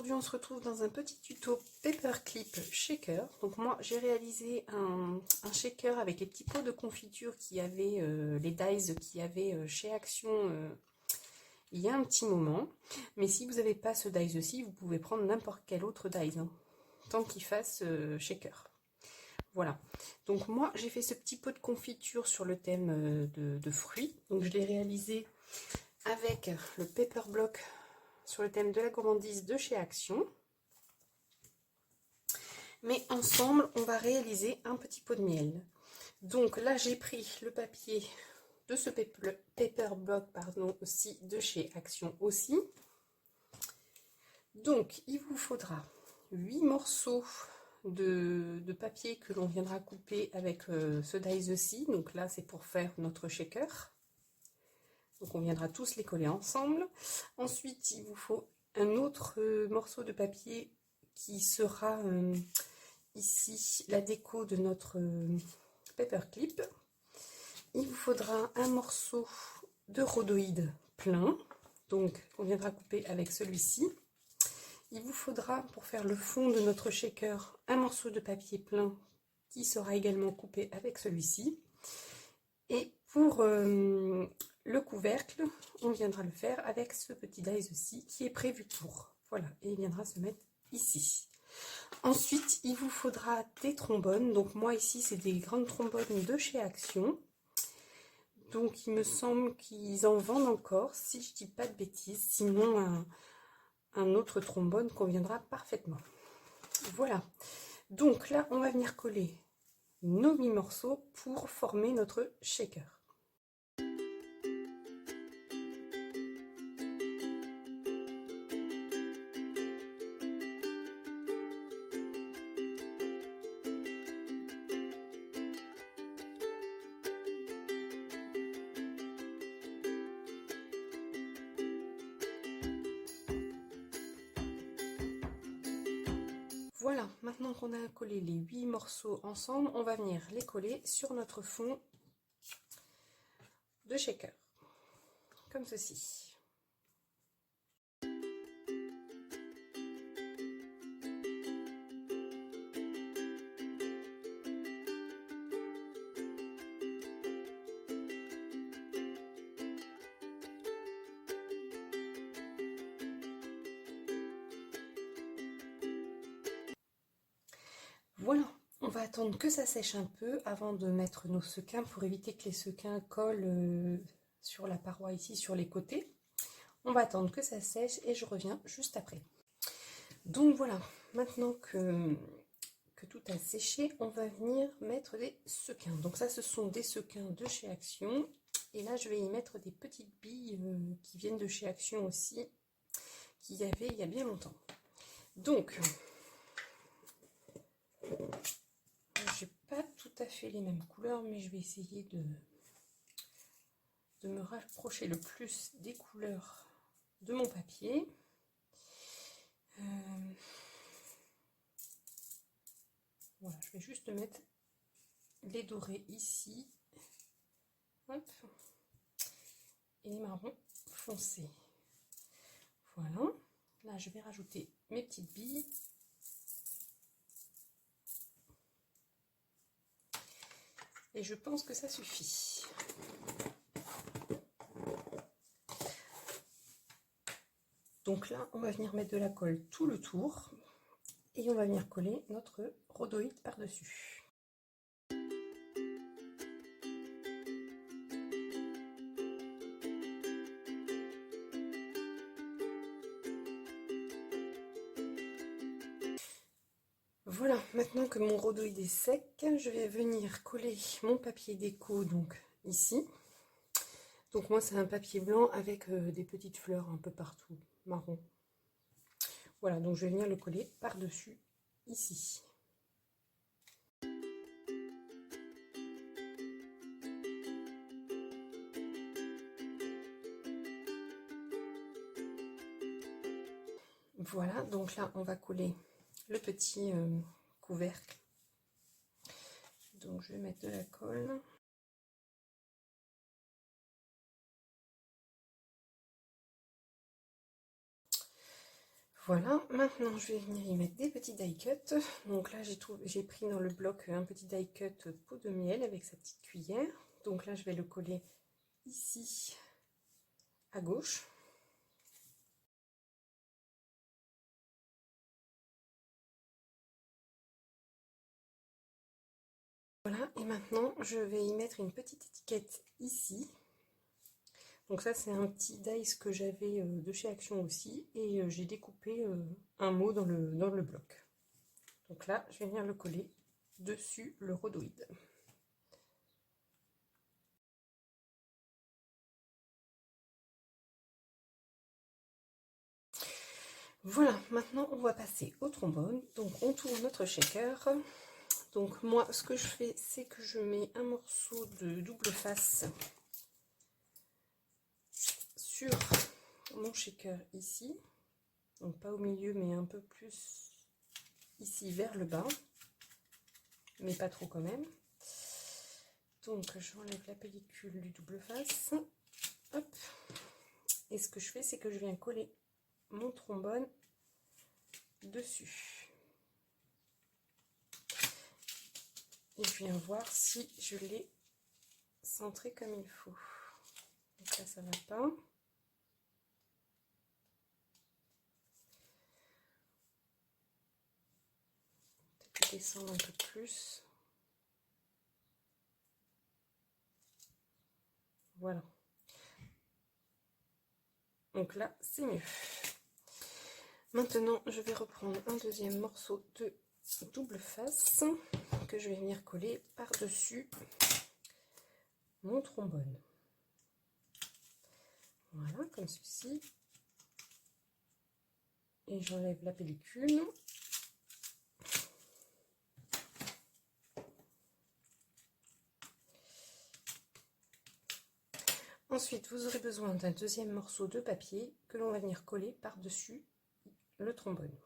aujourd'hui on se retrouve dans un petit tuto Paperclip Shaker. Donc moi j'ai réalisé un shaker avec les petits pots de confiture qui avaient, les dies qu'il y avait chez Action il y a un petit moment. Mais si vous n'avez pas ce dies-ci, vous pouvez prendre n'importe quel autre dies, hein, tant qu'il fasse shaker. Voilà, donc moi j'ai fait ce petit pot de confiture sur le thème de fruits. Donc je l'ai réalisé avec le Paper Block sur le thème de la gourmandise de chez Action. Mais ensemble, on va réaliser un petit pot de miel. Donc là, j'ai pris le papier de ce Paper Block, pardon, aussi de chez Action aussi. Donc, il vous faudra 8 morceaux de papier que l'on viendra couper avec ce dies-ci. Donc là, c'est pour faire notre shaker. Donc on viendra tous les coller ensemble. Ensuite, il vous faut un autre morceau de papier qui sera ici la déco de notre paperclip. Il vous faudra un morceau de rhodoïde plein, donc on viendra couper avec celui-ci. Il vous faudra, pour faire le fond de notre shaker, un morceau de papier plein qui sera également coupé avec celui-ci. Et pour le couvercle, on viendra le faire avec ce petit dies-ci qui est prévu pour. Voilà, et il viendra se mettre ici. Ensuite, il vous faudra des trombones. Donc moi ici, c'est des grandes trombones de chez Action. Donc il me semble qu'ils en vendent encore, si je dis pas de bêtises. Sinon, un autre trombone conviendra parfaitement. Voilà. Donc là, on va venir coller nos 8 morceaux pour former notre shaker. Voilà, maintenant qu'on a collé les 8 morceaux ensemble, on va venir les coller sur notre fond de shaker, comme ceci. Voilà, on va attendre que ça sèche un peu avant de mettre nos sequins pour éviter que les sequins collent sur la paroi ici, sur les côtés. On va attendre que ça sèche et je reviens juste après. Donc voilà, maintenant que tout a séché, on va venir mettre des sequins. Donc ça, ce sont des sequins de chez Action. Et là, je vais y mettre des petites billes qui viennent de chez Action aussi, qu'il y avait il y a bien longtemps. Donc, j'ai pas tout à fait les mêmes couleurs, mais je vais essayer de me rapprocher le plus des couleurs de mon papier. Voilà, je vais juste mettre les dorés ici. Hop. Et les marrons foncés. Voilà. Là, je vais rajouter mes petites billes. Et je pense que ça suffit. Donc là, on va venir mettre de la colle tout le tour. Et on va venir coller notre rhodoïde par-dessus. Voilà, maintenant que mon rhodoïde est sec, je vais venir coller mon papier déco donc ici. Donc moi c'est un papier blanc avec des petites fleurs un peu partout, marron. Voilà, donc je vais venir le coller par-dessus ici. Voilà, donc là on va coller le petit couvercle. Donc je vais mettre de la colle. Voilà, maintenant je vais venir y mettre des petits die cuts. Donc là j'ai pris dans le bloc un petit die cut pot de miel avec sa petite cuillère. Donc là je vais le coller ici à gauche. Voilà, et maintenant je vais y mettre une petite étiquette ici. Donc ça c'est un petit dice que j'avais de chez Action aussi, et j'ai découpé un mot dans le bloc. Donc là je vais venir le coller dessus le rhodoïde. Voilà, maintenant on va passer au trombone. Donc on tourne notre shaker. Donc moi ce que je fais c'est que je mets un morceau de double face sur mon shaker ici. Donc pas au milieu mais un peu plus ici vers le bas. Mais pas trop quand même. Donc j'enlève la pellicule du double face. Hop. Et ce que je fais c'est que je viens coller mon trombone dessus. Et je viens voir si je l'ai centré comme il faut. Donc là ça va pas. Peut-être descendre un peu plus. Voilà. Donc là c'est mieux. Maintenant je vais reprendre un deuxième morceau de double face que je vais venir coller par dessus mon trombone. Voilà, comme ceci. Et j'enlève la pellicule. Ensuite, vous aurez besoin d'un deuxième morceau de papier que l'on va venir coller par-dessus le trombone.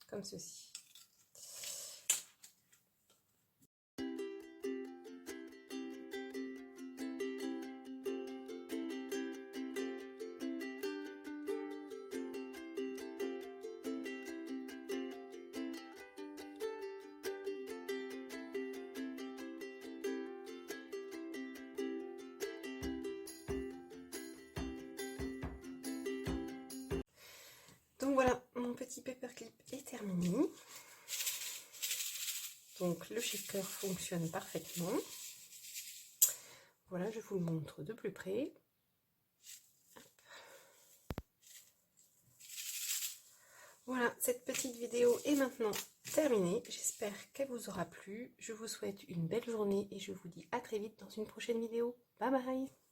Comme ceci. Donc voilà, mon petit paperclip est terminé. Donc le shaker fonctionne parfaitement. Voilà, je vous le montre de plus près. Voilà, cette petite vidéo est maintenant terminée. J'espère qu'elle vous aura plu. Je vous souhaite une belle journée et je vous dis à très vite dans une prochaine vidéo. Bye bye!